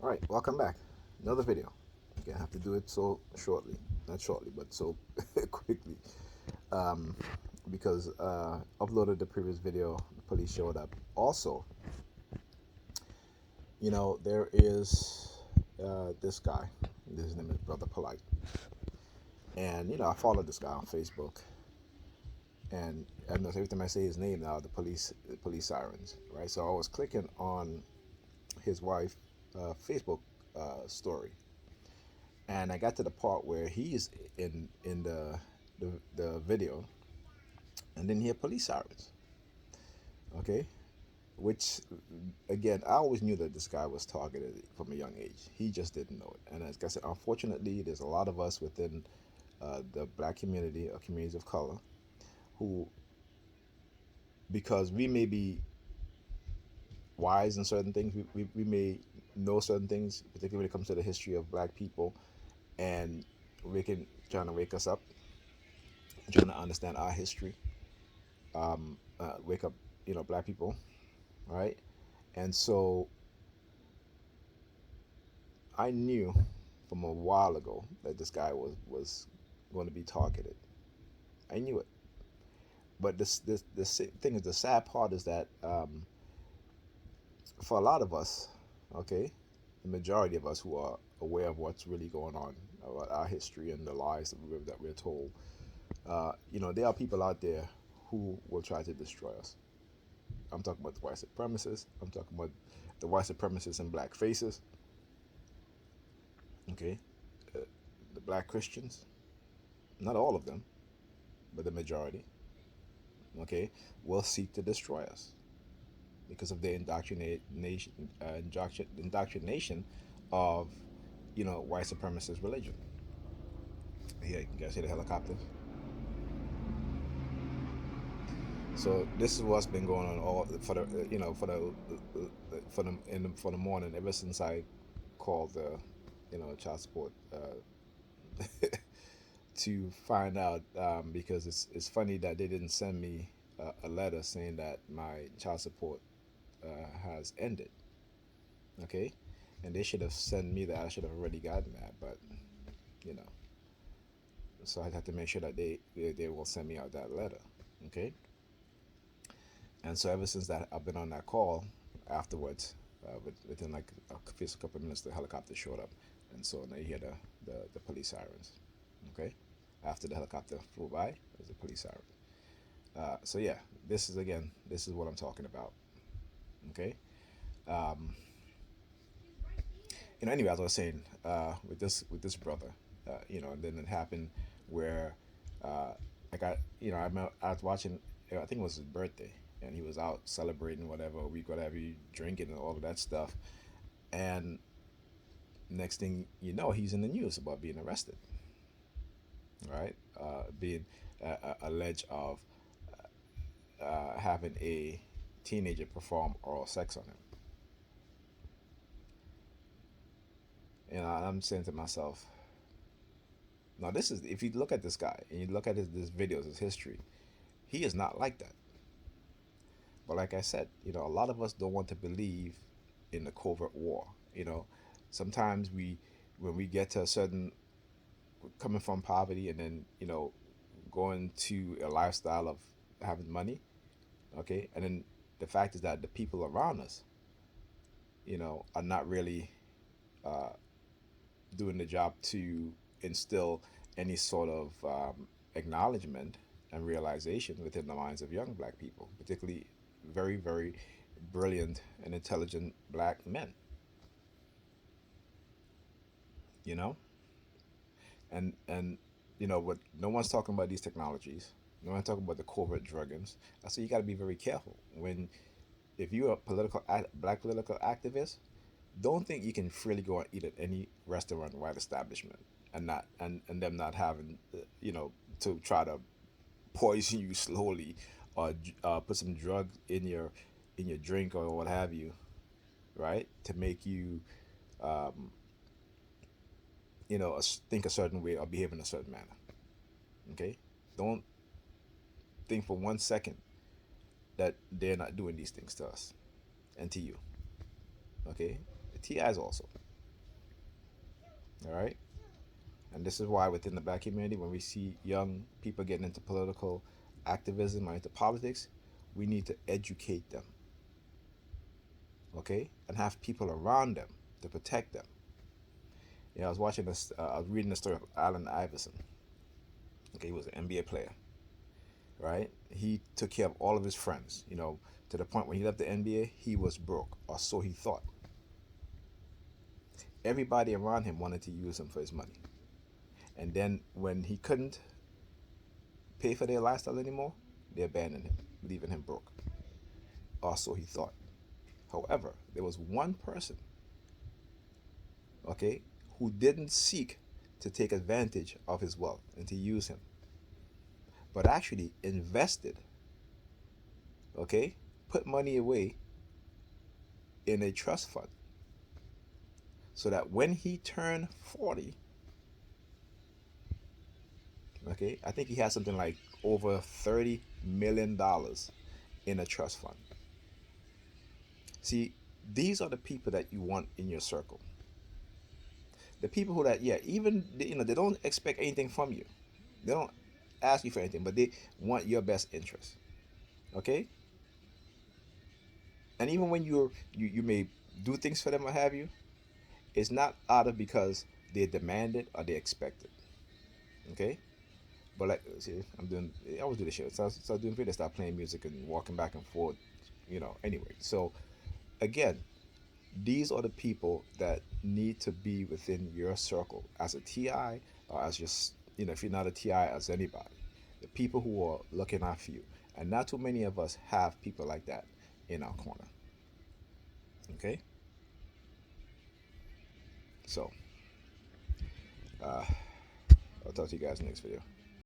All right, welcome back. Another video. Again, I have to do it so shortly, not shortly, but so quickly, um, because uploaded the previous video. The police showed up. Also, there is this guy. His name is Brother Polite, and I followed this guy on Facebook, and I know every time I say his name now, the police sirens, right? So I was clicking on his wife Facebook story, and I got to the part where he's in the video, and then hear police sirens. Okay, which again, I always knew that this guy was targeted from a young age. He just didn't know it. And as I said, unfortunately, there's a lot of us within the black community or communities of color who, because we may be wise in certain things, we may know certain things, particularly when it comes to the history of black people, and trying to wake us up, trying to understand our history, wake up, black people, right? And so I knew from a while ago that this guy was going to be targeted. I knew it. But this thing is, the sad part is that for a lot of us, okay, the majority of us who are aware of what's really going on about our history and the lies that we're told, there are people out there who will try to destroy us. I'm talking about the white supremacists. I'm talking about the white supremacists in black faces. Okay, uh, the black Christians. Not all of them, but the majority. Okay, will seek to destroy us because of their indoctrination of white supremacist religion. Here, you guys see the helicopters. So this is what's been going on all for the for the morning ever since I called the child support to find out, because it's funny that they didn't send me a letter saying that my child support has ended. Okay, and they should have sent me that. I should have already gotten that, but you know, so I had to make sure that they will send me out that letter. Okay, and so ever since that, I've been on that call. Afterwards, within like a couple of minutes, the helicopter showed up, and so now you hear the police sirens. Okay, after the helicopter flew by, there's a police siren. So yeah, this is what I'm talking about. Okay. Um, anyway, as I was saying, with this brother, and then it happened where I got, I was watching. I think it was his birthday, and he was out celebrating whatever we got every drinking and all of that stuff. And next thing you know, he's in the news about being arrested, right? Being alleged of having a teenager perform oral sex on him. And I'm saying to myself, now this is, if you look at this guy and you look at his videos, his history, he is not like that. But like I said, a lot of us don't want to believe in the covert war. Sometimes when we get to a certain, coming from poverty and then going to a lifestyle of having money, okay, and then the fact is that the people around us, are not really uh, doing the job to instill any sort of acknowledgement and realization within the minds of young black people, particularly very, very brilliant and intelligent black men, you know? And what no one's talking about these technologies. No one's talking about the covert druggings. I say you got to be very careful when, if you're a black political activist, don't think you can freely go and eat at any restaurant, white establishment, and them not having, to try to poison you slowly, or put some drug in your drink or what have you, right? To make you, um, think a certain way or behave in a certain manner. Okay, don't think for 1 second that they're not doing these things to us and to you. Okay, T.I.'s also. All right. And this is why within the black community, when we see young people getting into political activism or into politics, we need to educate them, okay, and have people around them to protect them. I was watching this. I was reading the story of Allen Iverson. Okay, he was an NBA player, right? He took care of all of his friends. To the point when he left the NBA, he was broke, or so he thought. Everybody around him wanted to use him for his money, and then when he couldn't pay for their lifestyle anymore, they abandoned him, leaving him broke, or so he thought. However, there was one person, okay, who didn't seek to take advantage of his wealth and to use him, but actually invested, okay, put money away in a trust fund so that when he turned 40, okay, I think he had something like over $30 million in a trust fund. See, these are the people that you want in your circle. The people who that, yeah, even they don't expect anything from you. They don't ask you for anything, but they want your best interest. Okay? And even when you may do things for them or have you, it's not out of because they demand it or they expect it. Okay? But like, see, I always do this shit. So I doing videos, start playing music and walking back and forth. Anyway. So again, these are the people that need to be within your circle as a TI, or as just, if you're not a TI, as anybody. The people who are looking after you. And not too many of us have people like that in our corner. Okay? So, uh, I'll talk to you guys in the next video.